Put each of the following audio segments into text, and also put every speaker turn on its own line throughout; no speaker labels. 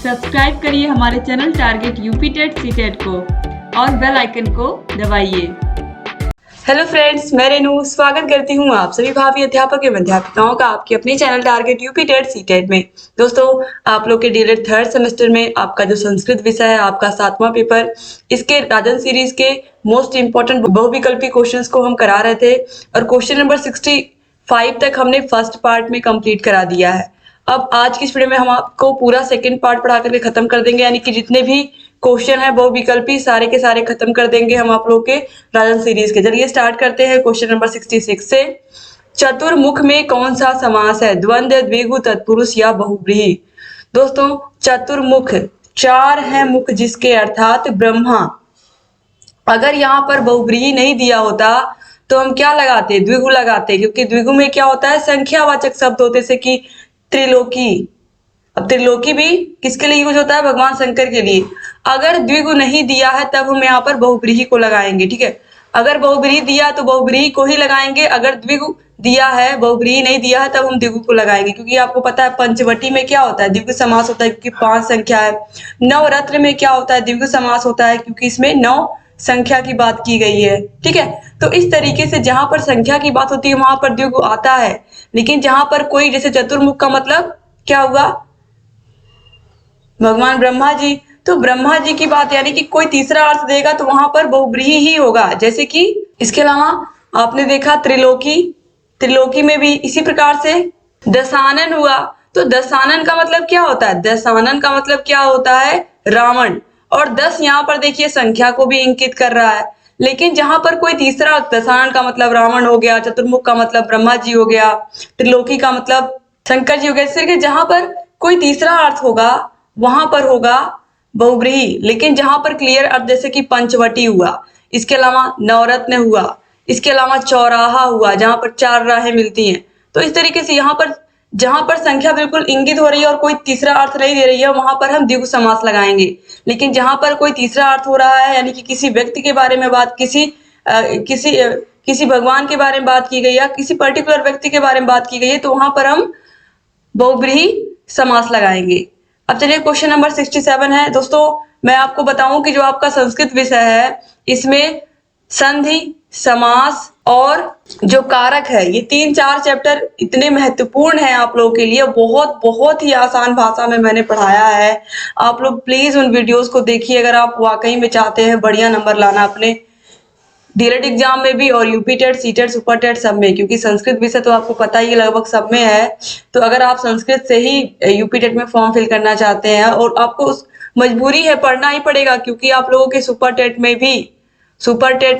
Subscribe करिए हमारे channel target UP TET CTET को और बेल आइकन को दबाइए। हेलो फ्रेंड्स, मैं रेनू स्वागत करती हूँ आप सभी भावी अध्यापक एवं अध्यापिकाओं का आपके अपने channel target UP TET CTET में। दोस्तों, आप लोग के डीएलएड थर्ड सेमेस्टर में आपका जो संस्कृत विषय है, आपका 7वां पेपर, इसके राजन सीरीज के मोस्ट इंपॉर्टेंट बहुविकल्पी क्वेश्चंस को हम करा रहे थे और क्वेश्चन नंबर 65 तक हमने फर्स्ट पार्ट में कंप्लीट करा दिया है। अब आज की इस वीडियो में हम आपको पूरा सेकंड पार्ट पढ़ा करके खत्म कर देंगे, यानी कि जितने भी क्वेश्चन है बहुविकल्पी सारे के सारे खत्म कर देंगे हम आप लोग के राजन सीरीज के। चलिए स्टार्ट करते हैं क्वेश्चन नंबर 66 से। चतुर्मुख में कौन सा समास है? द्वंद्व, द्विगु, तत्पुरुष या बहुव्रीहि? दोस्तों, चतुर्मुख, चार है मुख जिसके, अर्थात ब्रह्मा। अगर यहाँ पर बहुव्रीहि नहीं दिया होता तो हम क्या लगाते? द्विगु लगाते, क्योंकि द्विगु में क्या होता है? संख्यावाचक शब्द होते, जैसे कि त्रिलोकी। अब त्रिलोकी भी किसके लिए यूज होता है? भगवान शंकर के लिए। अगर द्विगु नहीं दिया है तब हम यहाँ पर बहुव्रीहि को लगाएंगे, ठीक है। अगर बहुव्रीहि दिया तो बहुव्रीहि को ही लगाएंगे, अगर द्विगु दिया है, बहुव्रीहि नहीं दिया है, तब हम द्विगु को लगाएंगे, क्योंकि आपको पता है पंचवटी में क्या होता है? द्विगु समास होता है, क्योंकि 5 संख्या है। नवरत्न में क्या होता है? द्विगु समास होता है, क्योंकि इसमें 9 संख्या की बात की गई है, ठीक है। तो इस तरीके से जहां पर संख्या की बात होती है वहां पर द्विगु आता है, लेकिन जहां पर कोई, जैसे चतुर्मुख का मतलब क्या हुआ? भगवान ब्रह्मा जी। तो ब्रह्मा जी की बात, यानी कि कोई तीसरा अर्थ देगा तो वहां पर बहुव्रीहि ही होगा। जैसे कि इसके अलावा आपने देखा त्रिलोकी, त्रिलोकी में भी इसी प्रकार से दशानन हुआ। तो दशानन का मतलब क्या होता है? दशानन का मतलब क्या होता है? रावण। और 10 यहाँ पर देखिए संख्या को भी इंकित कर रहा है, लेकिन जहां पर कोई तीसरा, दशानन का मतलब रावण हो गया, चतुर्मुख का मतलब ब्रह्मा जी हो गया, त्रिलोकी का मतलब शंकर जी हो गया, इसलिए जहां पर कोई तीसरा अर्थ होगा वहां पर होगा बहुव्रीहि। लेकिन जहां पर क्लियर अर्थ, जैसे कि पंचवटी हुआ, इसके अलावा नवरत्न हुआ, इसके अलावा चौराहा हुआ जहां पर 4 राहें मिलती हैं, तो इस तरीके से यहाँ पर जहां पर संख्या बिल्कुल इंगित हो रही है और कोई तीसरा अर्थ नहीं दे रही है वहां पर हम द्विगु समास लगाएंगे। लेकिन जहां पर कोई तीसरा अर्थ हो रहा है, यानी कि किसी व्यक्ति के बारे में बात, किसी भगवान के बारे में बात की गई या किसी पर्टिकुलर व्यक्ति के बारे में बात की गई है, तो वहां पर हम बहुव्रीहि समास लगाएंगे। अब चलिए क्वेश्चन नंबर 67 है। दोस्तों, मैं आपको बताऊं कि जो आपका संस्कृत विषय है इसमें संधि, समास और जो कारक है, ये 3-4 चैप्टर इतने महत्वपूर्ण हैं आप लोगों के लिए। बहुत बहुत ही आसान भाषा में मैंने पढ़ाया है। आप लोग प्लीज उन वीडियोस को देखिए अगर आप वाकई में चाहते हैं बढ़िया नंबर लाना अपने डीएलएड एग्जाम में भी और UP TET, CTET, super TET सब में, क्योंकि संस्कृत विषय तो आपको पता ही लगभग सब में है। तो अगर आप संस्कृत से ही यूपी टेट में फॉर्म फिल करना चाहते हैं और आपको उस मजबूरी है, पढ़ना ही पड़ेगा, क्योंकि आप लोगों के सुपर टेट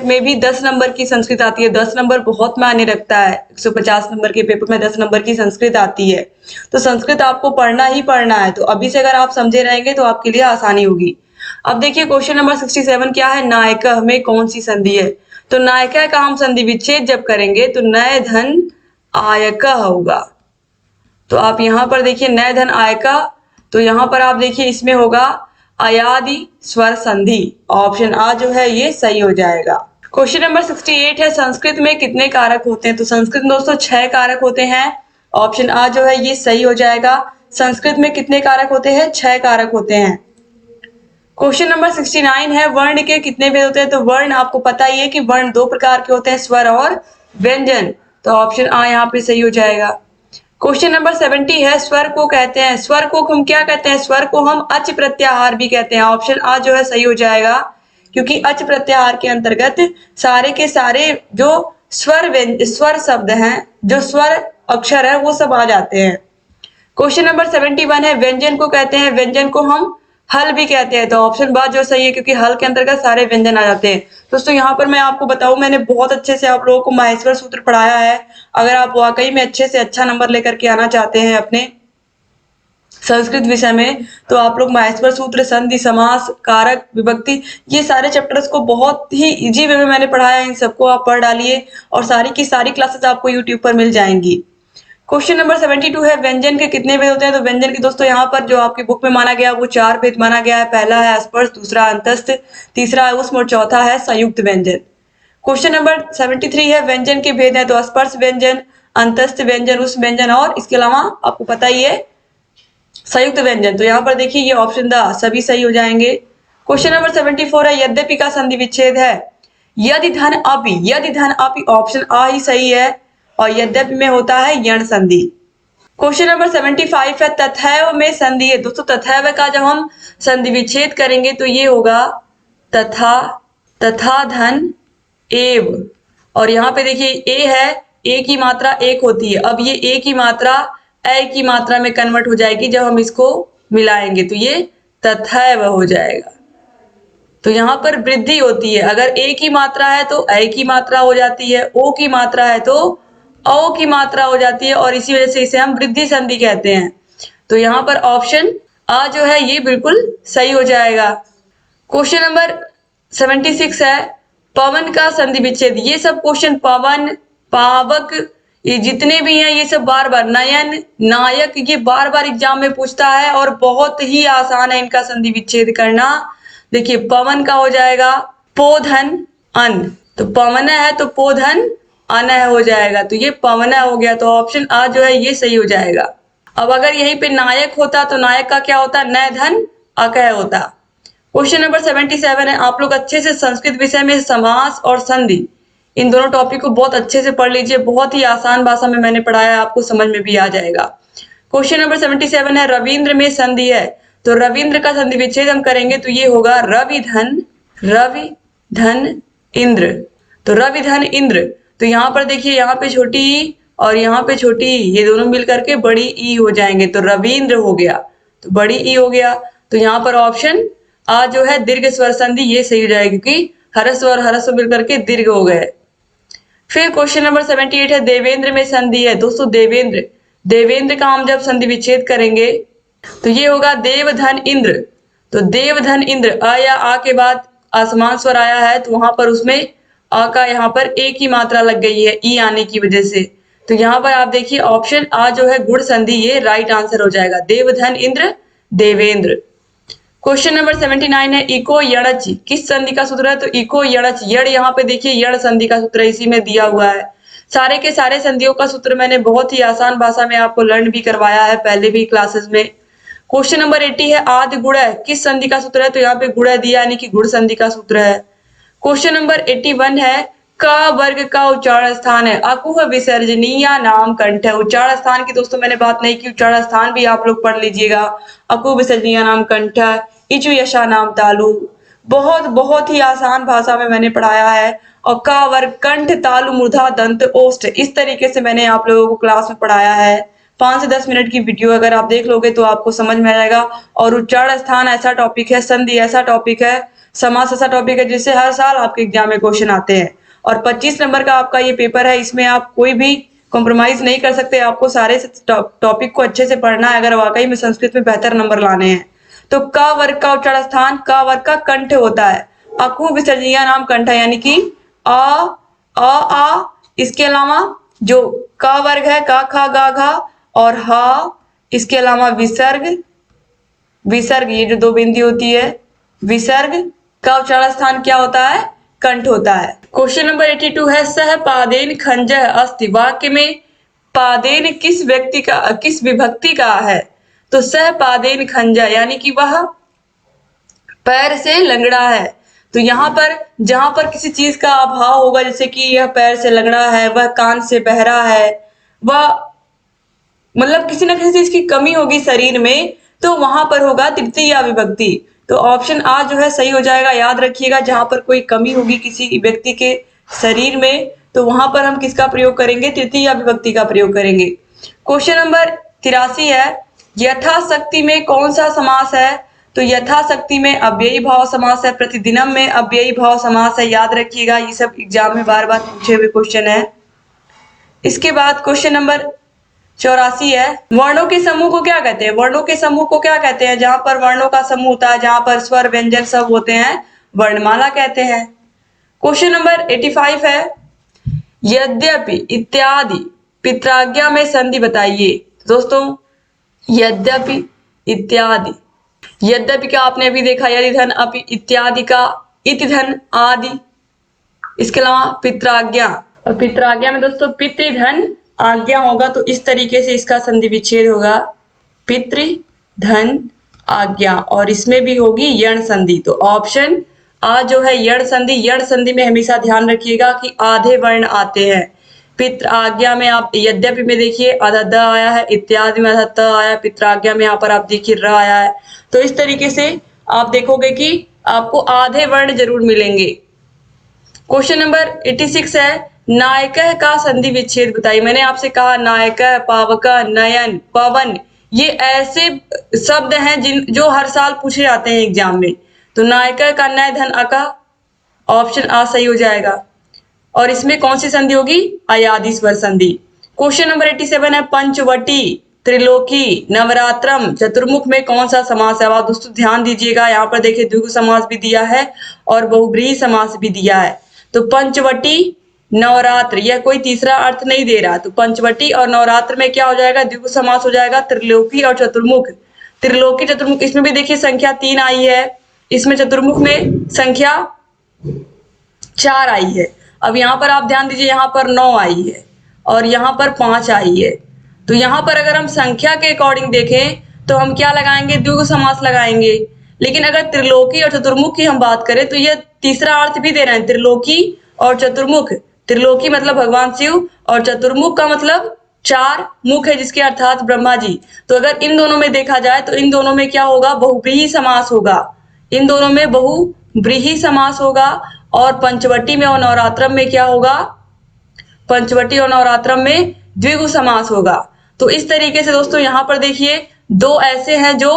में भी 10 नंबर की संस्कृत आती है। 10 नंबर बहुत मायने रखता है। 150 नंबर के पेपर में 10 नंबर की संस्कृत आती है, तो संस्कृत आपको पढ़ना ही पढ़ना है। तो अभी से अगर आप समझे रहेंगे तो आपके लिए आसानी होगी। अब देखिए क्वेश्चन नंबर 67 क्या है? नायकः में कौन सी संधि है? तो नायका का हम संधि विच्छेद जब करेंगे तो नय धन आयका होगा। तो आप यहां पर देखिए नय धन आयका, तो यहां पर आप देखिए इसमें होगा अयादि स्वर संधि। ऑप्शन आ जो है ये सही हो जाएगा। क्वेश्चन नंबर 68 है, संस्कृत में कितने कारक होते हैं? तो संस्कृत में दोस्तों 6 कारक होते हैं। ऑप्शन आ जो है ये सही हो जाएगा। संस्कृत में कितने कारक होते हैं? 6 कारक होते हैं। क्वेश्चन नंबर 69 है, वर्ण के कितने भेद होते हैं? तो वर्ण आपको पता ही है कि वर्ण 2 प्रकार के होते हैं, स्वर और व्यंजन। तो ऑप्शन आ यहाँ पे सही हो जाएगा। क्वेश्चन नंबर 70 है, स्वर को कहते हैं, स्वर को हम क्या कहते हैं? स्वर को हम अच प्रत्याहार भी कहते हैं। ऑप्शन आ जो है सही हो जाएगा, क्योंकि अच प्रत्याहार के अंतर्गत सारे के सारे जो स्वर शब्द हैं, जो स्वर अक्षर है, वो सब आ जाते हैं। क्वेश्चन नंबर 71 है, व्यंजन को कहते हैं, व्यंजन को हम हल भी कहते हैं। तो ऑप्शन बा जो सही है, क्योंकि हल के अंतर्गत सारे व्यंजन आ जाते हैं। दोस्तों यहाँ पर मैं आपको बताऊं, मैंने बहुत अच्छे से आप लोगों को माहेश्वर सूत्र पढ़ाया है। अगर आप वाकई में अच्छे से अच्छा नंबर लेकर के आना चाहते हैं अपने संस्कृत विषय में, तो आप लोग माहेश्वर सूत्र, संधि, समास, कारक, विभक्ति, ये सारे चैप्टर्स को बहुत ही इजी वे में मैंने पढ़ाया है। इन सबको आप पढ़ डालिए और सारी की सारी क्लासेस आपको यूट्यूब पर मिल जाएंगी। क्वेश्चन नंबर 72 है, व्यंजन के कितने भेद होते हैं? तो व्यंजन के दोस्तों यहाँ पर जो आपकी बुक में माना गया वो 4 भेद माना गया है। पहला है स्पर्श, दूसरा अंतस्थ, तीसरा है उष्म और चौथा है संयुक्त व्यंजन। क्वेश्चन नंबर 73 है, व्यंजन के भेद है, तो स्पर्श व्यंजन, अंतस्थ व्यंजन, उष्म व्यंजन और इसके अलावा आपको पता ही है संयुक्त व्यंजन। तो यहाँ पर देखिए ये ऑप्शन द सभी सही हो जाएंगे। क्वेश्चन नंबर 74 है यद्यपि का संधि विच्छेद है। यदि धन अपि, यदि धन अपि ऑप्शन आ ही सही है और यद्यपि में होता है यण संधि। क्वेश्चन नंबर 75 है तथैव में संधि है। दोस्तों तथैव का जब हम संधि विच्छेद करेंगे तो ये होगा तथा, तथा धन एव, और यहाँ पे देखिए ए है, ए की मात्रा एक होती है, अब ये ए की मात्रा ए की मात्रा में कन्वर्ट हो जाएगी जब हम इसको मिलाएंगे, तो ये तथैव हो जाएगा। तो यहाँ पर वृद्धि होती है, अगर ए की मात्रा है तो ए की मात्रा हो जाती है, ओ की मात्रा है तो औ की मात्रा हो जाती है, और इसी वजह से इसे हम वृद्धि संधि कहते हैं। तो यहाँ पर ऑप्शन आ जो है ये बिल्कुल सही हो जाएगा। क्वेश्चन नंबर 76 है पवन का संधि विच्छेद। ये सब क्वेश्चन पवन, पावक, ये जितने भी हैं ये सब बार बार, नयन, नायक, ये बार बार एग्जाम में पूछता है और बहुत ही आसान है इनका संधि विच्छेद करना। देखिए पवन का हो जाएगा पोधन अन, तो पवन है तो पोधन अन हो जाएगा, तो ये पवन हो गया, तो ऑप्शन आ जो है ये सही हो जाएगा। अब अगर यहीं पे नायक होता तो नायक का क्या होता, न धन अकह होता। क्वेश्चन नंबर 77 है आप लोग अच्छे से संस्कृत विषय में समास और संधि इन दोनों टॉपिक को बहुत अच्छे से पढ़ लीजिए, बहुत ही आसान भाषा में मैंने पढ़ाया है, आपको समझ में भी आ जाएगा। क्वेश्चन नंबर 77 है रविंद्र में संधि है। तो रविंद्र का संधि विच्छेद हम करेंगे तो ये होगा रवि धन, रवि धन इंद्र, तो रवि धन इंद्र। तो यहाँ पर देखिए यहाँ पे छोटी ई और यहाँ पे छोटी ई, ये दोनों मिल करके बड़ी ई हो जाएंगे, तो रविंद्र हो गया, तो बड़ी ई हो गया। तो यहाँ पर ऑप्शन आ जो है दीर्घ स्वर संधि ये सही हो जाएगी, क्योंकि हरस्व और हरस्व मिल करके दीर्घ हो गए। फिर क्वेश्चन नंबर 78 है देवेंद्र में संधि है। दोस्तों देवेंद्र, देवेंद्र का हम जब संधि विच्छेद करेंगे तो ये होगा देवधन इंद्र। तो देवधन इंद्र, आ या आ के बाद असमान स्वर आया है तो वहां पर उसमें आ का यहाँ पर एक ही मात्रा लग गई है ई आने की वजह से, तो यहाँ पर आप देखिए ऑप्शन आ जो है गुण संधि ये राइट आंसर हो जाएगा, देवधन इंद्र देवेंद्र। क्वेश्चन नंबर 79 है इको यणच किस संधि का सूत्र है। तो इको यणच, यण यहाँ पे देखिए यण संधि का सूत्र इसी में दिया हुआ है। सारे के सारे संधियों का सूत्र मैंने बहुत ही आसान भाषा में आपको लर्न भी करवाया है पहले भी क्लासेस में। क्वेश्चन नंबर 80 है आदि गुण किस संधि का सूत्र है। तो यहाँ पे गुण दिया यानी कि गुण संधि का सूत्र है। क्वेश्चन नंबर 81 है क वर्ग का उच्चारण स्थान है। अकुह विसर्जनीय नाम कंठ है। उच्चारण स्थान की दोस्तों मैंने बात नहीं की, उच्चारण स्थान भी आप लोग पढ़ लीजिएगा। अकुह विसर्जनीय नाम कंठ, इचु यशा नाम तालु, बहुत बहुत ही आसान भाषा में मैंने पढ़ाया है। और क वर्ग कंठ तालु मूर्धा दंत ओष्ठ, इस तरीके से मैंने आप लोगों को क्लास में पढ़ाया है। 5 से 10 मिनट की वीडियो अगर आप देख लोगे तो आपको समझ में आ जाएगा। और उच्चारण स्थान ऐसा टॉपिक है, संधि ऐसा टॉपिक है, समास ऐसा टॉपिक है जिससे हर साल आपके एग्जाम में क्वेश्चन आते हैं। और 25 नंबर का आपका ये पेपर है, इसमें आप कोई भी कॉम्प्रोमाइज नहीं कर सकते, आपको सारे टॉपिक को अच्छे से पढ़ना है अगर वाकई में संस्कृत में बेहतर नंबर लाने हैं। तो क वर्ग का उच्चारण स्थान क वर्ग का कंठ होता है। अकुह विसर्जनीय नाम कंठ यानी कि आ, इसके अलावा जो क वर्ग है का खा गा घा और हा, इसके अलावा विसर्ग, विसर्ग ये जो दो बिंदी होती है विसर्ग का उच्चारण स्थान क्या होता है, कंठ होता है। क्वेश्चन नंबर 82 है सह पादेन खंजह अस्ति। वाक्य में पादेन किस व्यक्ति का, किस विभक्ति का है। तो सह पादेन खंजह यानी कि वह पैर से लंगड़ा है। तो यहाँ पर जहां पर किसी चीज का अभाव होगा, जैसे कि यह पैर से लंगड़ा है, वह कान से बहरा है, वह मतलब किसी ना किसी चीज की कमी होगी शरीर में, तो वहां पर होगा तृतीया विभक्ति। तो ऑप्शन आ जो है सही हो जाएगा। याद रखिएगा जहां पर कोई कमी होगी किसी व्यक्ति के शरीर में तो वहां पर हम किसका प्रयोग करेंगे, तृतीया विभक्ति का प्रयोग करेंगे। क्वेश्चन नंबर 83 है यथाशक्ति में कौन सा समास है। तो यथाशक्ति में अव्ययी भाव समास है, प्रतिदिनम में अव्ययी भाव समास है। याद रखिएगा ये सब एग्जाम में बार बार पूछे हुए क्वेश्चन है। इसके बाद क्वेश्चन नंबर 84 है वर्णों के समूह को क्या कहते हैं। वर्णों के समूह को क्या कहते हैं, जहां पर वर्णों का समूह होता है, जहां पर स्वर व्यंजन सब होते हैं, वर्णमाला कहते हैं। क्वेश्चन नंबर 85 है यद्यपि इत्यादि पित्राज्ञा में संधि बताइए। दोस्तों यद्यपि इत्यादि, यद्यपि का आपने अभी देखा यदि धन अपि, इत्यादि का इति धन आदि, इसके अलावा पित्राज्ञा, और पित्राज्ञा में दोस्तों पितृ धन आज्ञा होगा, तो इस तरीके से इसका संधि विच्छेद होगा पितृ धन, आज्ञा, और इसमें भी होगी यण संधि। तो ऑप्शन आ जो है यण संधि, यण संधि में हमेशा ध्यान रखिएगा कि आधे वर्ण आते हैं। पित्र आज्ञा में आप यद्यपि में देखिए आधा द आया है, इत्यादि में आधा त आया है, पित्र आज्ञा में यहाँ पर आप देखिए र आया है। तो इस तरीके से आप देखोगे कि आपको आधे वर्ण जरूर मिलेंगे। क्वेश्चन नंबर 86 है, नायक का संधि विच्छेद बताइए। मैंने आपसे कहा नायक, पावक, नयन, पवन, ये ऐसे शब्द हैं जो हर साल पूछे जाते हैं एग्जाम में। तो नायक का नय धन अका, ऑप्शन आ सही हो जाएगा। और इसमें कौन सी संधि होगी? अयादि स्वर संधि। क्वेश्चन नंबर 87 है, पंचवटी, त्रिलोकी, नवरात्रम, चतुर्मुख में कौन सा समास है? आप दोस्तों ध्यान दीजिएगा, यहाँ पर देखिए द्विगु समास भी दिया है और बहुब्रीहि समास भी दिया है। तो पंचवटी, नवरात्र, यह कोई तीसरा अर्थ नहीं दे रहा। तो पंचवटी और नवरात्र में क्या हो जाएगा? द्विगु समास हो जाएगा। त्रिलोकी और चतुर्मुख, त्रिलोकी चतुर्मुख, इसमें भी देखिए संख्या 3 आई है, इसमें चतुर्मुख में संख्या 4 आई है। अब यहाँ पर आप ध्यान दीजिए, यहाँ पर 9 आई है और यहाँ पर 5 आई है। तो यहाँ पर अगर हम संख्या के अकॉर्डिंग देखें तो हम क्या लगाएंगे? द्विगु समास लगाएंगे। लेकिन अगर त्रिलोकी और चतुर्मुख की हम बात करें तो यह तीसरा अर्थ भी दे रहे हैं, त्रिलोकी और चतुर्मुख। त्रिलोकी मतलब भगवान शिव और चतुर्मुख का मतलब 4 मुख है जिसके अर्थात ब्रह्मा जी। तो अगर इन दोनों में देखा जाए तो इन दोनों में क्या होगा? बहुब्रीहि समास होगा। इन दोनों में बहुब्रीहि समास होगा। और पंचवटी में और नवरात्रम में क्या होगा? पंचवटी और नवरात्रम में द्विगु समास होगा। तो इस तरीके से दोस्तों यहाँ पर देखिए दो ऐसे हैं जो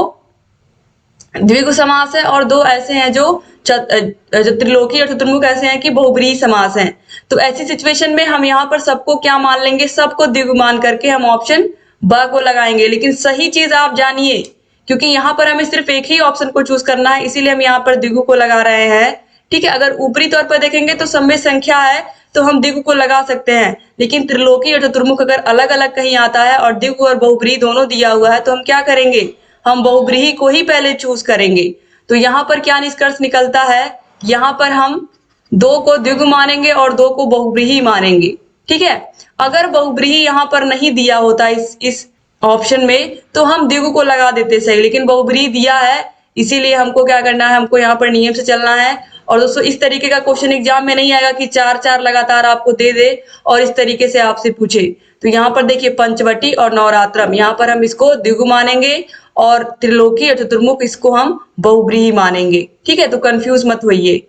द्विगु समास है और दो ऐसे हैं जो त्रिलोकी और चतुर्मुख ऐसे हैं कि बहुब्रीहि समास हैं। तो ऐसी सिचुएशन में हम यहाँ पर सबको क्या मान लेंगे? सबको द्विगु मान करके हम ऑप्शन ब को लगाएंगे। लेकिन सही चीज आप जानिए, क्योंकि यहाँ पर हमें सिर्फ एक ही ऑप्शन को चूज करना है, इसीलिए हम यहाँ पर द्विगु को लगा रहे हैं। ठीक है, अगर ऊपरी तौर पर देखेंगे तो सब में संख्या है तो हम द्विगु को लगा सकते हैं। लेकिन त्रिलोकी और चतुर्मुख अगर अलग अलग कहीं आता है और द्विगु और बहुब्रीहि दोनों दिया हुआ है तो हम क्या करेंगे? हम बहुब्रीहि को ही पहले चूज करेंगे। तो यहाँ पर क्या निष्कर्ष निकलता है? यहाँ पर हम 2 को द्विगु मानेंगे और 2 को बहुब्रीहि मानेंगे। ठीक है, अगर बहुब्रीहि यहाँ पर नहीं दिया होता इस ऑप्शन में तो हम द्विगु को लगा देते सही, लेकिन बहुब्रीहि दिया है, इसीलिए हमको क्या करना है? हमको यहाँ पर नियम से चलना है। और दोस्तों इस तरीके का क्वेश्चन एग्जाम में नहीं आएगा कि 4 लगातार आपको दे दे और इस तरीके से आपसे पूछे। तो यहाँ पर देखिए पंचवटी और नवरात्रम, यहाँ पर हम इसको द्विगु मानेंगे और त्रिलोकी और चतुर्मुख इसको हम बहुब्रीहि मानेंगे। ठीक है, तो कंफ्यूज मत होइए।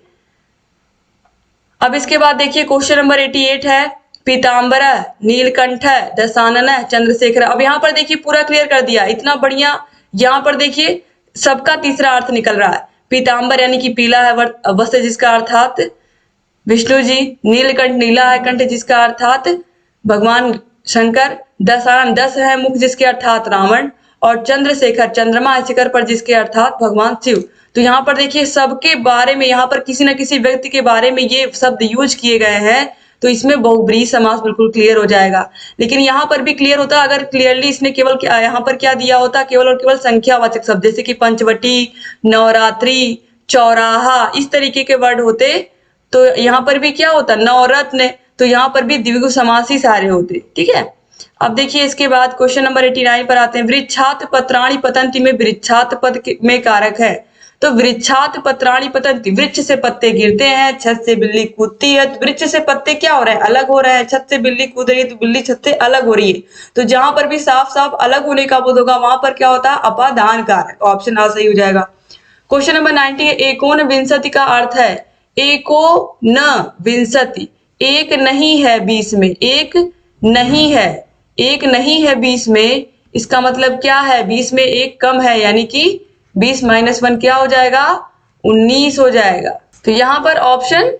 अब इसके बाद देखिए क्वेश्चन नंबर 88 है, पीताम्बर, नीलकंठ, दशानन, चंद्रशेखर। अब यहाँ पर देखिए पूरा क्लियर कर दिया, इतना बढ़िया। यहाँ पर देखिए सबका तीसरा अर्थ निकल रहा है। पीताम्बर यानी कि पीला है वस्त्र जिसका अर्थात विष्णु जी, नीलकंठ नीला है कंठ जिसका अर्थात भगवान शंकर, दशानन 10 है मुख जिसके अर्थात रावण, और चंद्रशेखर चंद्रमा है शिखर पर जिसके अर्थात भगवान शिव। तो यहाँ पर देखिए सबके बारे में, यहाँ पर किसी न किसी व्यक्ति के बारे में ये शब्द यूज किए गए हैं, तो इसमें बहुब्रीहि समास बिल्कुल क्लियर हो जाएगा। लेकिन यहाँ पर भी क्लियर होता अगर क्लियरली इसने केवल यहाँ पर क्या दिया होता? केवल और केवल संख्यावाचक शब्द, जैसे कि पंचवटी, नवरात्रि, चौराहा, इस तरीके के वर्ड होते तो यहाँ पर भी क्या होता? नवरत्न, तो यहाँ पर भी द्विगु समास ही सारे होते। ठीक है, अब देखिए इसके बाद क्वेश्चन नंबर 89 पर आते हैं। वृक्षात पत्राणि पतंति में वृक्षात पद में कारक है। तो वृक्षात पत्राणि पतंति, वृक्ष से पत्ते गिरते हैं, छत से बिल्ली कूदती है। तो वृक्ष से पत्ते क्या हो रहे हैं? अलग हो रहे हैं। छत से बिल्ली कूद रही है तो बिल्ली छत से अलग हो रही है। तो जहां पर भी साफ साफ अलग होने का बोध होगा वहां पर क्या होता है? अपादान कारक। ऑप्शन आ सही हो जाएगा। क्वेश्चन नंबर 90 है, एकोन विंशति का अर्थ है एको न विंशति, एक नहीं है 20 में, एक नहीं है, एक नहीं है 20 में, इसका मतलब क्या है? 20 में एक कम है, यानी कि 20 - 1 क्या हो जाएगा? 19 हो जाएगा। तो यहाँ पर ऑप्शन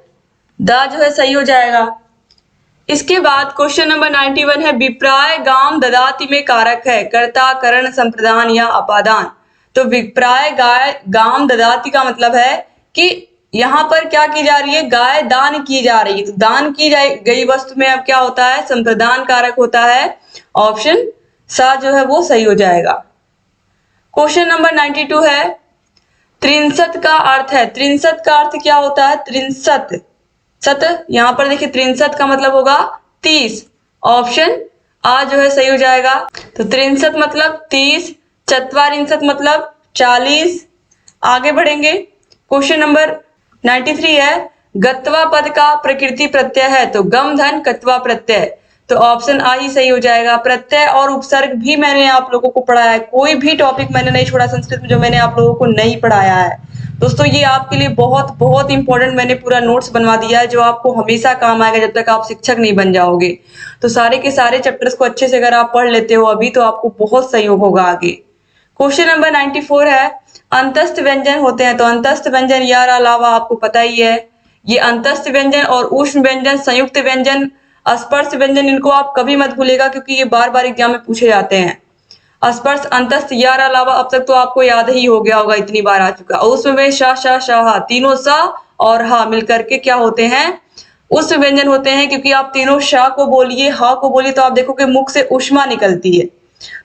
द जो है सही हो जाएगा। इसके बाद क्वेश्चन नंबर 91 है, विप्राय गाम ददाति में कारक है कर्ता, करण, संप्रदान या अपादान। तो विप्राय गाम ददाति का मतलब है कि यहाँ पर क्या की जा रही है? गाय दान की जा रही है। तो दान की गई वस्तु में अब क्या होता है? संप्रदान कारक होता है। ऑप्शन सा जो है वो सही हो जाएगा। क्वेश्चन नंबर 92 है, त्रिंसत का अर्थ है। त्रिंसत का अर्थ क्या होता है? त्रिंसत सत, यहाँ पर देखिए त्रिंसत का मतलब होगा 30। ऑप्शन आ जो है सही हो जाएगा। तो त्रिंसत मतलब 30, चत्वारिंशत् मतलब 40। आगे बढ़ेंगे, क्वेश्चन नंबर 93 है, गत्वा पद का प्रकृति प्रत्यय है, तो गम धन कत्वा प्रत्यय, तो ऑप्शन आ ही सही हो जाएगा। प्रत्यय और उपसर्ग भी मैंने आप लोगों को पढ़ाया है, कोई भी टॉपिक मैंने नहीं छोड़ा संस्कृत में जो मैंने आप लोगों को नहीं पढ़ाया है। दोस्तों ये आपके लिए बहुत बहुत इंपॉर्टेंट मैंने पूरा नोट्स बनवा दिया है, जो आपको हमेशा काम आएगा जब तक आप शिक्षक नहीं बन जाओगे। तो सारे के सारे चैप्टर्स को अच्छे से अगर आप पढ़ लेते हो अभी, तो आपको बहुत सहयोग होगा आगे। क्वेश्चन नंबर 94 है, अंतस्थ व्यंजन होते हैं, तो अंतस्थ व्यंजन या अलावा आपको पता ही है, ये अंतस्थ व्यंजन और ऊष्म व्यंजन, संयुक्त व्यंजन, स्पर्श व्यंजन, इनको आप कभी मत भूलेगा क्योंकि ये बार बार एग्जाम में पूछे जाते हैं। स्पर्श, अंतस्थ, या अलावा अब तक तो आपको याद ही हो गया होगा, इतनी बार आ चुका। उसमें श श श हा, तीनों स और हा मिलकर के क्या होते हैं, उष्म व्यंजन होते हैं। क्योंकि आप तीनों श को बोलिए, हा को बोलिए, तो आप देखोगे मुख से उष्मा निकलती है,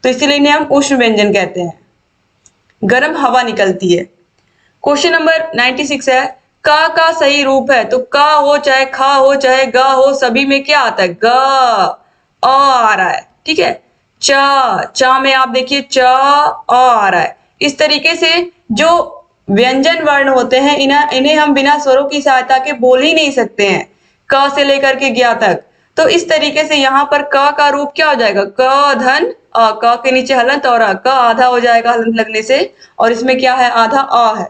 तो इसीलिए इन्हें हम उष्म व्यंजन कहते हैं, गर्म हवा निकलती है। क्वेश्चन नंबर 96 है, का सही रूप है, तो का हो चाहे खा हो चाहे ग हो, सभी में क्या आता है, ग आ रहा है, ठीक है। चा में आप देखिए च आ रहा है। इस तरीके से जो व्यंजन वर्ण होते हैं इन्हें हम बिना स्वरों की सहायता के बोल ही नहीं सकते हैं, क से लेकर के ज्ञ तक। तो इस तरीके से यहाँ पर क का रूप क्या हो जाएगा, क धन अ, क के नीचे हलंत और क आधा हो जाएगा हलंत लगने से, और इसमें क्या है, आधा अ है।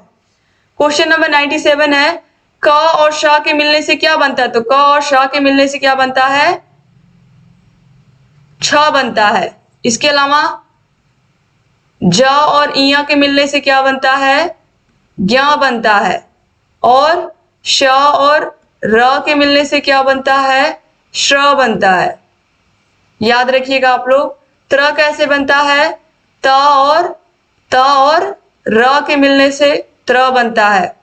क्वेश्चन नंबर 97 है, क और श के मिलने से क्या बनता है, तो क और श के मिलने से क्या बनता है, छ बनता है। इसके अलावा ज और इया के मिलने से क्या बनता है, ज्ञा बनता है। और श और र के मिलने से क्या बनता है, श्र बनता है। याद रखिएगा आप लोग, त्र कैसे बनता है, त और र के मिलने से त्र बनता है।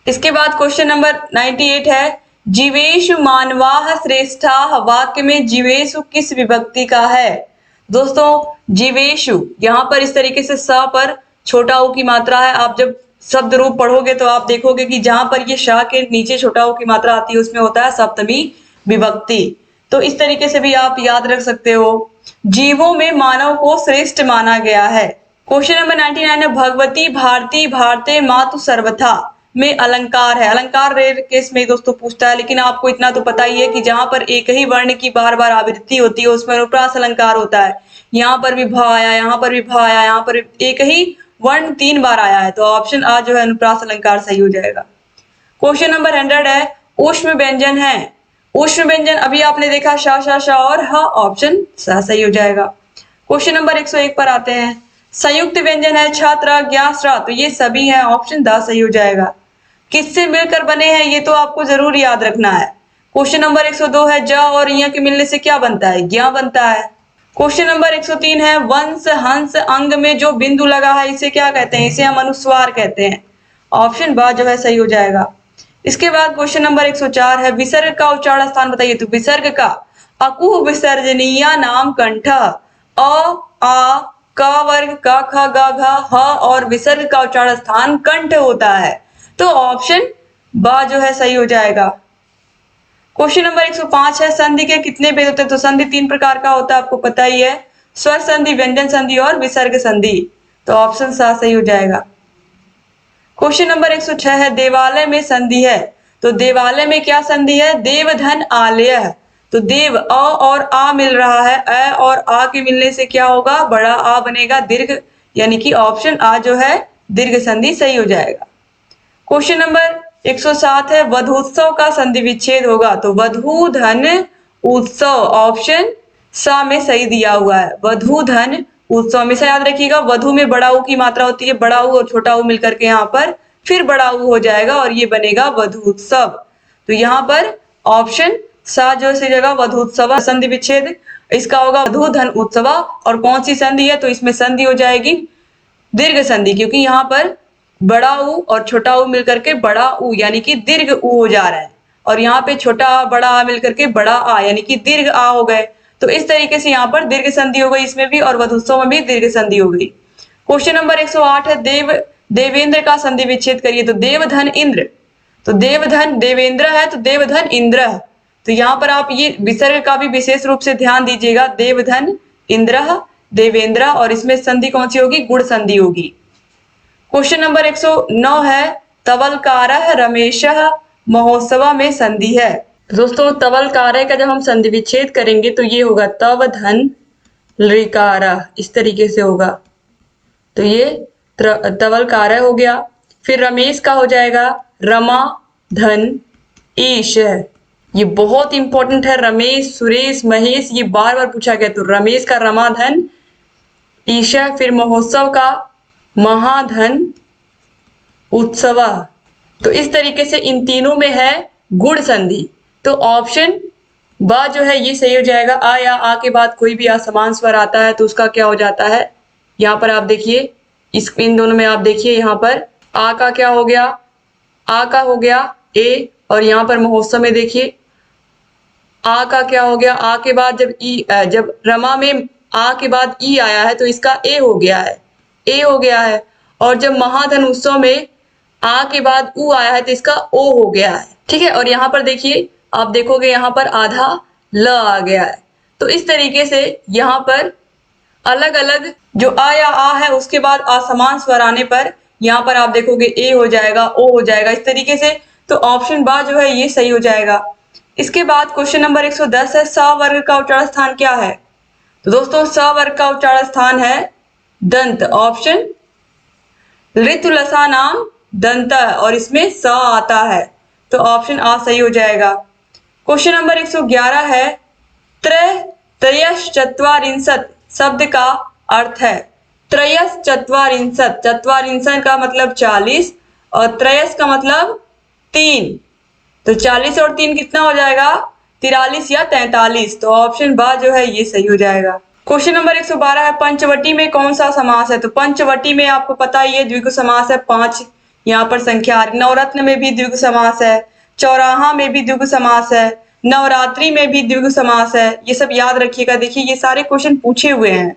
इसके बाद क्वेश्चन नंबर 98 है, जीवेशु मानवाः श्रेष्ठाः, वाक्य में जीवेशु किस विभक्ति का है। दोस्तों जीवेशु यहाँ पर इस तरीके से स पर छोटा ऊ की मात्रा है। आप जब शब्द रूप पढ़ोगे तो आप देखोगे कि जहां पर ये शाह के नीचे छोटा ऊ की मात्रा आती है उसमें होता है सप्तमी विभक्ति। तो इस तरीके से भी आप याद रख सकते हो। जीवों में मानव को श्रेष्ठ माना गया है। क्वेश्चन नंबर 99 है, भगवती भारती भारते मातु सर्वथा में अलंकार है। अलंकार रेयर केस में दोस्तों पूछता है, लेकिन आपको इतना तो पता ही है कि जहां पर एक ही वर्ण की बार बार आवृत्ति होती है उसमें अनुप्रास अलंकार होता है। यहाँ पर भी भ आया, यहाँ पर भी भ आया, यहाँ पर एक ही वर्ण 3 बार आया है, तो ऑप्शन आ जो है अनुप्रास अलंकार सही हो जाएगा। क्वेश्चन नंबर 100 है, ऊष्म व्यंजन है। ऊष्म व्यंजन अभी आपने देखा श और ह, ऑप्शन स सही हो जाएगा। क्वेश्चन नंबर 101 पर आते हैं, संयुक्त व्यंजन है छात्र ज्ञा स्रा, तो ये सभी है, ऑप्शन द सही हो जाएगा। किससे मिलकर बने हैं ये तो आपको जरूर याद रखना है। क्वेश्चन नंबर 102 है, ज और य के मिलने से क्या बनता है, ज्ञा बनता है। क्वेश्चन नंबर 103 है, वंश हंस अंग में जो बिंदु लगा है इसे क्या कहते हैं, इसे हम अनुस्वार कहते हैं। ऑप्शन ब जो है सही हो जाएगा। इसके बाद क्वेश्चन नंबर 104 है, विसर्ग का उच्चारण स्थान बताइए, तो विसर्ग का अकुह विसर्जनीय नाम कंठ, अ आ क वर्ग क ख ग घ ह, और विसर्ग का उच्चारण स्थान कंठ होता है, तो ऑप्शन ब जो है सही हो जाएगा। क्वेश्चन नंबर 105 है, संधि के कितने भेद होते हैं, तो संधि 3 प्रकार का होता है, आपको पता ही है, स्वर संधि, व्यंजन संधि और विसर्ग संधि, तो ऑप्शन सा सही हो जाएगा। क्वेश्चन नंबर 106 है, देवालय में संधि है, तो देवालय में क्या संधि है, देवधन आलय, तो देव अ और आ मिल रहा है, अ और आ के मिलने से क्या होगा, बड़ा आ बनेगा, दीर्घ, यानी कि ऑप्शन आ जो है दीर्घ संधि सही हो जाएगा। क्वेश्चन नंबर 107 है, वधूत्सव का संधि विच्छेद होगा, तो वधू धन उत्सव, ऑप्शन सा में सही दिया हुआ है, वधू धन उत्सव। हमेशा याद रखिएगा, वधु में बड़ा ऊ की मात्रा होती है, बड़ा ऊ और छोटा ऊ मिलकर के यहाँ पर फिर बड़ा ऊ हो जाएगा और ये बनेगा वधूत्सव। तो यहाँ पर ऑप्शन सा जो सी जगह वधूत्सव संधि विच्छेद इसका होगा वधू धन उत्सव। और कौन सी संधि है, तो इसमें संधि हो जाएगी दीर्घ संधि, क्योंकि यहाँ पर बड़ा ऊ और छोटा ऊ मिलकर के बड़ा ऊ यानी कि दीर्घ ऊ हो जा रहा है, और यहाँ पे छोटा आ बड़ा आ मिलकर के बड़ा आ यानी कि दीर्घ आ हो गए। तो इस तरीके से यहाँ पर दीर्घ संधि हो गई इसमें भी, और वधूत्सव में भी दीर्घ संधि हो गई। क्वेश्चन नंबर 108 है, देवेंद्र का संधि विच्छेद करिए, तो देवधन इंद्र, तो देवधन देवेंद्र है, तो देवधन इंद्र, तो यहाँ पर आप ये विसर्ग का भी विशेष रूप से ध्यान दीजिएगा, देवधन इंद्र देवेंद्र, और इसमें संधि कौन सी होगी? गुण संधि होगी। क्वेश्चन नंबर 109 है तवलकारः रमेशः महोत्सव में संधि है। दोस्तों तवलकारः का जब हम संधि विच्छेद करेंगे तो ये होगा तव धन लृकारः, इस तरीके से होगा। तो ये तवलकारः हो गया। फिर रमेश का हो जाएगा रमा धन ईश। ये बहुत इंपॉर्टेंट है, रमेश सुरेश महेश ये बार बार पूछा गया। तो रमेश का रमाधन ईशा। फिर महोत्सव का महाधन उत्सव। तो इस तरीके से इन तीनों में है गुण संधि। तो ऑप्शन बा जो है ये सही हो जाएगा। आ या आ के बाद कोई भी असमान स्वर आता है तो उसका क्या हो जाता है? यहाँ पर आप देखिए, इन दोनों में आप देखिए, यहाँ पर आ का क्या हो गया? आ का हो गया ए, और यहाँ पर महोत्सव में देखिए आ का क्या हो गया? आ के बाद जब रमा में आ के बाद ई आया है तो इसका ए हो गया है, ए हो गया है। और जब महाधन उत्सव में आ के बाद उ आया है तो इसका ओ हो गया है। ठीक है, और यहाँ पर देखिए, आप देखोगे यहाँ पर आधा ल आ गया है। तो इस तरीके से यहाँ पर अलग अलग जो आ या आ है उसके बाद असमान स्वर आने पर यहाँ पर आप देखोगे ए हो जाएगा, ओ हो जाएगा, इस तरीके से। तो ऑप्शन बा जो है ये सही हो जाएगा। इसके बाद क्वेश्चन नंबर 110 है स वर्ग का उच्चारण स्थान क्या है? तो दोस्तों स वर्ग का उच्चारण स्थान है दंत। ऑप्शन ऋतुलसा नाम दंत, और इसमें स आता है। तो ऑप्शन आ सही हो जाएगा। क्वेश्चन नंबर 111 है त्रयश चत्वारिंशत् शब्द का अर्थ है। त्रयश चत्वारिंशत्, चत्वारिंशत् का मतलब 40 और त्रयश का मतलब 3। तो 40 और 3 कितना हो जाएगा? 43 या 43। तो ऑप्शन बा जो है ये सही हो जाएगा। क्वेश्चन नंबर 112 है पंचवटी में कौन सा समास है? तो पंचवटी में आपको पता ही है द्विगु समास है, 5 यहाँ पर संख्या आ रही। नवरत्न में भी द्विगु समास है, चौराहा में भी द्विगु समास है, नवरात्रि में भी द्विगु समास है। ये सब याद रखिएगा। देखिए ये सारे क्वेश्चन पूछे हुए हैं।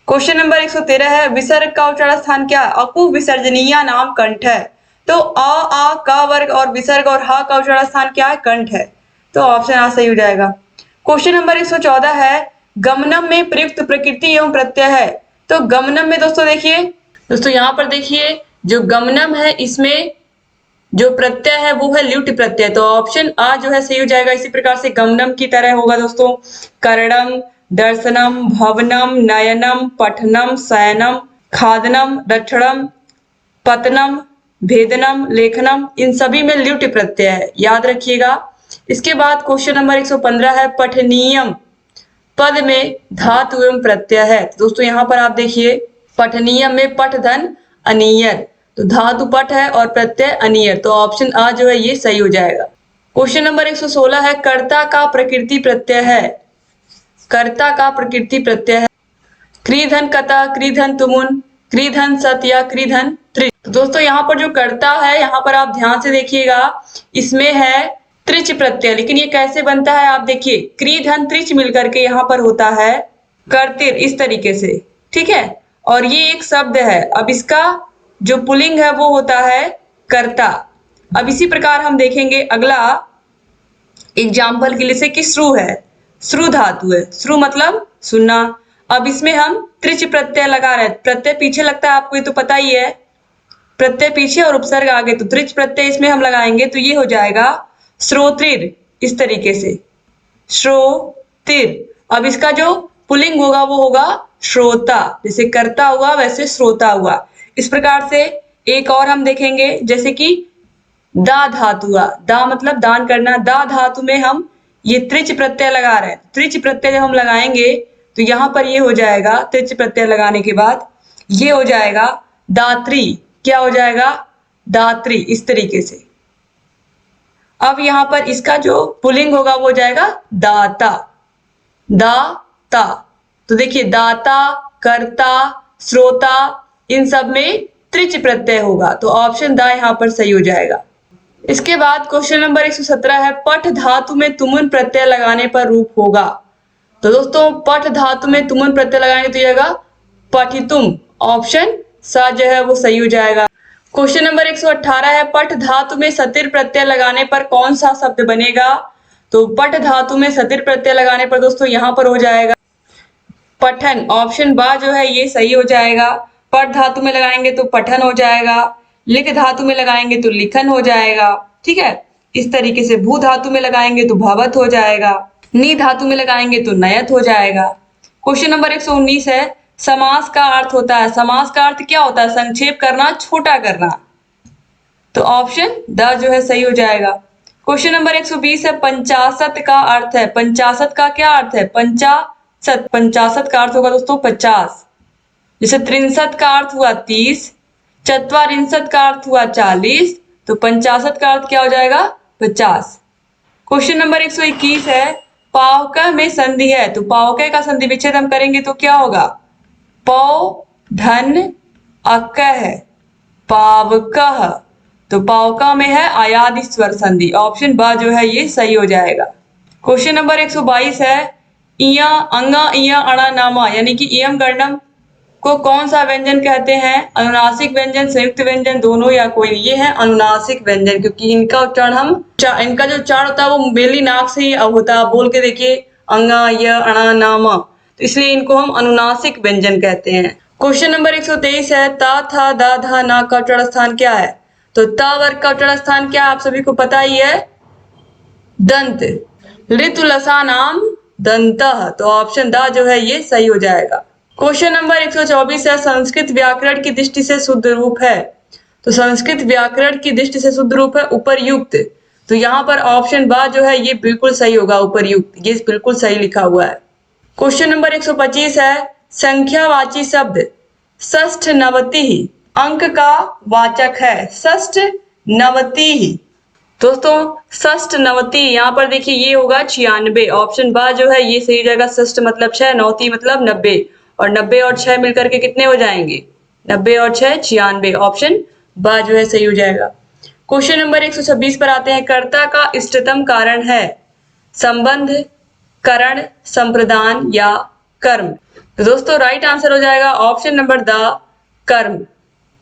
क्वेश्चन नंबर 113 है विसर्ग का उच्चारण स्थान क्या है? अकु विसर्जनीय नाम कंठ है। तो आ का वर्ग और विसर्ग और हा का उच्चारण स्थान क्या है? कंठ है। तो ऑप्शन आ सही हो जाएगा। क्वेश्चन नंबर 114 है गमनम में प्रयुक्त प्रकृति एवं प्रत्यय है। तो गमनम में दोस्तों देखिए, दोस्तों यहाँ पर देखिए जो गमनम है इसमें जो प्रत्यय है वो है ल्युट प्रत्यय। तो ऑप्शन आ जो है सही हो जाएगा। इसी प्रकार से गमनम की तरह होगा दोस्तों करणम, दर्शनम, भवनम, नयनम, पठनम, शयनम, खादनम, रक्षणम, पतनम, भेदनम, लेखनम, इन सभी में ल्युट प्रत्यय है, याद रखिएगा। इसके बाद क्वेश्चन नंबर 115 है पठनीयम पद में धातु एवं प्रत्यय है। तो दोस्तों यहाँ पर आप देखिए पठनीयम में पठ धन अनियर, तो धातु पठ है और प्रत्यय अनियर। तो ऑप्शन आ जो है ये सही हो जाएगा। क्वेश्चन नंबर 116 है कर्ता का प्रकृति प्रत्यय है। कर्ता का प्रकृति प्रत्यय है क्रीधन कता, क्रीधन तुमुन, क्रीधन सत या क्रीधन त्रिच। तो दोस्तों यहाँ पर जो कर्ता है यहाँ पर आप ध्यान से देखिएगा, इसमें है त्रिच प्रत्यय। लेकिन ये कैसे बनता है आप देखिए, क्रीधन त्रिच मिलकर के यहाँ पर होता है कर्तिर, इस तरीके से। ठीक है, और ये एक शब्द है। अब इसका जो पुल्लिंग है वो होता है कर्ता। अब इसी प्रकार हम देखेंगे अगला एग्जाम्पल के लिए से कि श्रु है, श्रु धातु है, श्रु मतलब सुनना। अब इसमें हम त्रिच प्रत्यय लगा रहे हैं, प्रत्यय पीछे लगता है आपको ये तो पता ही है, प्रत्यय पीछे और उपसर्ग आगे, तो त्रिच प्रत्यय इसमें हम लगाएंगे तो ये हो जाएगा श्रोत्रिर, इस तरीके से श्रोतिर। अब इसका जो पुल्लिंग होगा वो होगा श्रोता, जैसे कर्ता हुआ वैसे श्रोता हुआ। इस प्रकार से एक और हम देखेंगे जैसे कि दा धातु हुआ, दा मतलब दान करना। दा धातु में हम ये त्रिच प्रत्यय लगा रहे हैं। त्रिच प्रत्यय जब हम लगाएंगे तो यहाँ पर ये हो जाएगा, त्रिच प्रत्यय लगाने के बाद ये हो जाएगा दात्री। क्या हो जाएगा? दात्री, इस तरीके से। अब यहाँ पर इसका जो पुल्लिंग होगा वो हो जाएगा दाता, दाता। तो देखिए दाता, कर्ता, श्रोता, इन सब में त्रिच प्रत्यय होगा। तो ऑप्शन दा यहाँ पर सही हो जाएगा। इसके बाद क्वेश्चन नंबर 117 है पठ धातु में तुमुन प्रत्यय लगाने पर रूप होगा। तो दोस्तों पठ धातु में तुमुन प्रत्यय लगाएंगे तो ये होगा पठितुम। ऑप्शन सा जो है वो सही हो जाएगा। क्वेश्चन नंबर 118 है पठ धातु में सतिर प्रत्यय लगाने पर कौन सा शब्द बनेगा? तो पठ धातु में सतिर प्रत्यय लगाने पर दोस्तों यहाँ पर हो जाएगा पठन, ऑप्शन बा जो है ये सही हो जाएगा। पठ धातु में लगाएंगे तो पठन हो जाएगा, लिख धातु में लगाएंगे तो लिखन हो जाएगा, ठीक है। इस तरीके से भू धातु में लगाएंगे तो भवत हो जाएगा, नी धातु में लगाएंगे तो नयत हो जाएगा। क्वेश्चन नंबर 119 है, समास का अर्थ होता है, समास का अर्थ क्या होता है? संक्षेप करना, छोटा करना। तो ऑप्शन द जो है सही हो जाएगा। क्वेश्चन नंबर 120 है, पंचाशत का अर्थ है, पंचाशत का क्या अर्थ है? पंचाशत, पंचाशत का अर्थ होगा दोस्तों 50। जैसे त्रिंशत का अर्थ हुआ 30, चत्वारिंशत का अर्थ हुआ 40, तो पंचाशत का अर्थ क्या हो जाएगा? 50। क्वेश्चन नंबर 121 है, पावक में संधि है, तो पावक का संधि विच्छेद हम करेंगे तो क्या होगा? पौ धन अक है, पावकः, तो पावका में है आयादी स्वर संधि, ऑप्शन बा जो है ये सही हो जाएगा। क्वेश्चन नंबर 122 है, इया अंगा इया अणा नामा यानी कि इयम गणम को कौन सा व्यंजन कहते हैं? अनुनासिक व्यंजन, संयुक्त व्यंजन, दोनों या कोई? ये है अनुनासिक व्यंजन, क्योंकि इनका उच्चारण इनका जो उच्चारण होता है वो मेनली नाक से ही होता है। बोल के देखिए, अंगा य अणा नामा, तो इसलिए इनको हम अनुनासिक व्यंजन कहते हैं। क्वेश्चन नंबर 123 है, ता था दा धा ना का उच्चारण स्थान क्या है? तो ता वर्ग का उच्चारण स्थान क्या है? आप सभी को पता ही है, दंत। ऋतु लसा नाम दंतः, तो ऑप्शन दा जो है ये सही हो जाएगा। क्वेश्चन नंबर 124 है, संस्कृत व्याकरण की दृष्टि से शुद्ध रूप है, तो संस्कृत व्याकरण की दृष्टि से शुद्ध रूप है उपर्युक्त, तो यहाँ पर ऑप्शन बा जो है ये बिल्कुल सही होगा, उपर्युक्त, ये बिल्कुल सही लिखा हुआ है। क्वेश्चन नंबर 125 है, संख्यावाची शब्द षष्ठ नवति अंक का वाचक है, षष्ठ नवति। दोस्तों षष्ठ नवति यहाँ पर देखिए ये होगा 96, ऑप्शन बा जो है ये सही जाएगा। षष्ठ मतलब 6, नवति मतलब 90, और 90 और 6 मिलकर के कितने हो जाएंगे? 90 और 6 96, ऑप्शन बा जो है सही हो जाएगा। क्वेश्चन नंबर 126 पर आते हैं, कर्ता का इष्टतम कारण है संबंध, करण, संप्रदान या कर्म। तो दोस्तों राइट आंसर हो जाएगा ऑप्शन नंबर द, कर्म।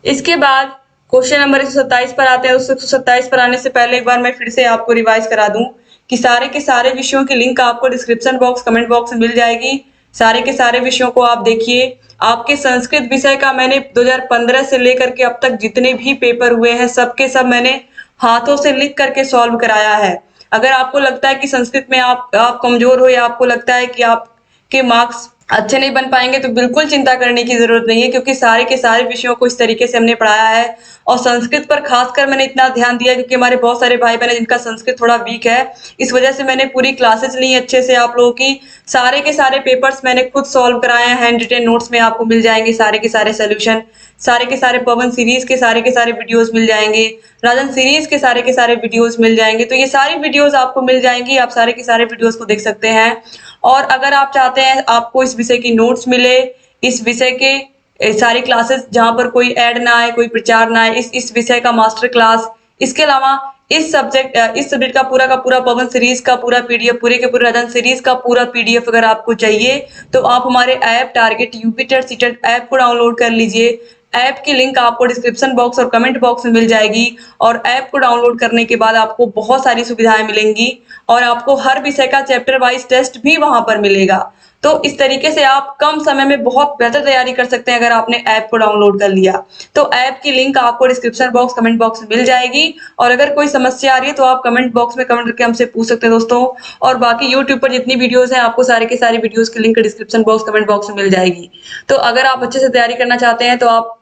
इसके बाद क्वेश्चन नंबर 127 पर आते हैं। 127 पर आने से पहले एक बार मैं फिर से आपको रिवाइज करा दूं कि सारे के सारे विषयों की लिंक आपको डिस्क्रिप्शन बॉक्स, कमेंट बॉक्स में मिल जाएगी। सारे के सारे विषयों को आप देखिए। आपके संस्कृत विषय का मैंने 2015 से लेकर के अब तक जितने भी पेपर हुए हैं सबके सब मैंने हाथों से लिख करके सॉल्व कराया है। अगर आपको लगता है कि संस्कृत में आप कमजोर हो, या आपको लगता है कि आपके मार्क्स अच्छे नहीं बन पाएंगे, तो बिल्कुल चिंता करने की जरूरत नहीं है, क्योंकि सारे के सारे विषयों को इस तरीके से हमने पढ़ाया है। और संस्कृत पर खासकर मैंने इतना ध्यान दिया क्योंकि हमारे बहुत सारे भाई बहन जिनका संस्कृत थोड़ा वीक है, इस वजह से मैंने पूरी क्लासेस ली अच्छे से आप लोगों की। सारे के सारे पेपर्स मैंने खुद सॉल्व कराए हैं, हैंड रिटेन नोट्स में आपको मिल जाएंगे सारे के सारे सोल्यूशन। सारे के सारे पवन सीरीज के सारे वीडियोस मिल जाएंगे, राजन सीरीज के सारे वीडियोस मिल जाएंगे। तो ये सारी वीडियोस आपको मिल जाएंगी, आप सारे के सारे वीडियोस को देख सकते हैं। और अगर आप चाहते हैं आपको इस विषय की नोट्स मिले, इस विषय के सारी क्लासेस जहां पर कोई ऐड ना आए, कोई प्रचार ना आए, इस विषय का मास्टर क्लास, इसके अलावा इस सब्जेक्ट का पूरा पवन सीरीज का पूरा पीडीएफ, पूरे के पूरे राजन सीरीज का पूरा पीडीएफ अगर आपको चाहिए तो आप हमारे app target UP TET CTET app को डाउनलोड कर लीजिए। ऐप की लिंक आपको डिस्क्रिप्शन बॉक्स और कमेंट बॉक्स में मिल जाएगी। और ऐप को डाउनलोड करने के बाद आपको बहुत सारी सुविधाएं मिलेंगी और आपको हर विषय का चैप्टर वाइज टेस्ट भी वहां पर मिलेगा। तो इस तरीके से आप कम समय में बहुत बेहतर तैयारी कर सकते हैं अगर आपने ऐप को डाउनलोड कर लिया। तो ऐप की लिंक आपको डिस्क्रिप्शन बॉक्स, कमेंट बॉक्स में मिल जाएगी। और अगर कोई समस्या आ रही है तो आप कमेंट बॉक्स में कमेंट करके हमसे पूछ सकते हैं दोस्तों। और बाकी यूट्यूब पर जितनी वीडियोस हैं आपको सारे के सारे वीडियोस की link description box, comment box में मिल जाएगी। तो अगर आप अच्छे से तैयारी करना चाहते हैं तो आप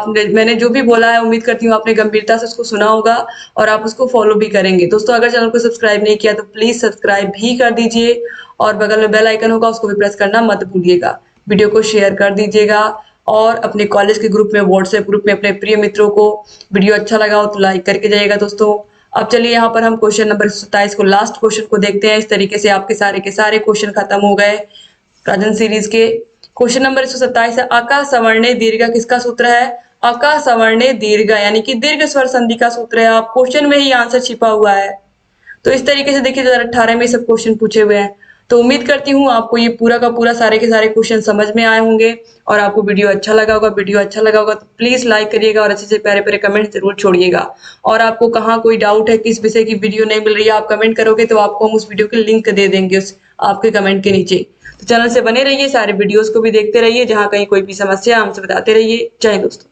मैंने जो भी बोला है उम्मीद करती हूँ आपने गंभीरता से उसको सुना होगा और आप उसको फॉलो भी करेंगे। दोस्तों अगर चैनल को सब्सक्राइब नहीं किया तो प्लीज सब्सक्राइब भी कर दीजिए और बगल में बेल आइकन होगा उसको भी प्रेस करना मत भूलिएगा। वीडियो को शेयर कर दीजिएगा और अपने कॉलेज के ग्रुप में, व्हाट्सएप ग्रुप में अपने प्रिय मित्रों को वीडियो अच्छा लगा हो तो लाइक करके जाइएगा दोस्तों। अब चलिए यहाँ पर हम क्वेश्चन नंबर 27 को, लास्ट क्वेश्चन को देखते हैं। इस तरीके से आपके सारे क्वेश्चन खत्म हो गए राजन सीरीज के। क्वेश्चन नंबर 127 है, अका सवर्णे दीर्घ किसका सूत्र है? अका सवर्णे दीर्घ यानी कि दीर्घ स्वर संधि का सूत्र है। आप क्वेश्चन में ही आंसर छिपा हुआ है। तो इस तरीके से देखिए 2018 में सब क्वेश्चन पूछे हुए हैं। तो उम्मीद करती हूँ आपको ये पूरा का पूरा सारे के सारे क्वेश्चन समझ में आए होंगे और आपको वीडियो अच्छा लगा होगा। वीडियो अच्छा लगा होगा तो प्लीज लाइक करिएगा और अच्छे से प्यारे प्यारे कमेंट जरूर छोड़िएगा। और आपको कहाँ कोई डाउट है, किस विषय की वीडियो नहीं मिल रही है, आप कमेंट करोगे तो आपको हम उस वीडियो की लिंक दे देंगे उस आपके कमेंट के नीचे। तो चैनल से बने रहिए, सारे वीडियोस को भी देखते रहिए, जहां कहीं कोई भी समस्या हमसे बताते रहिए। जय हिंद दोस्तों।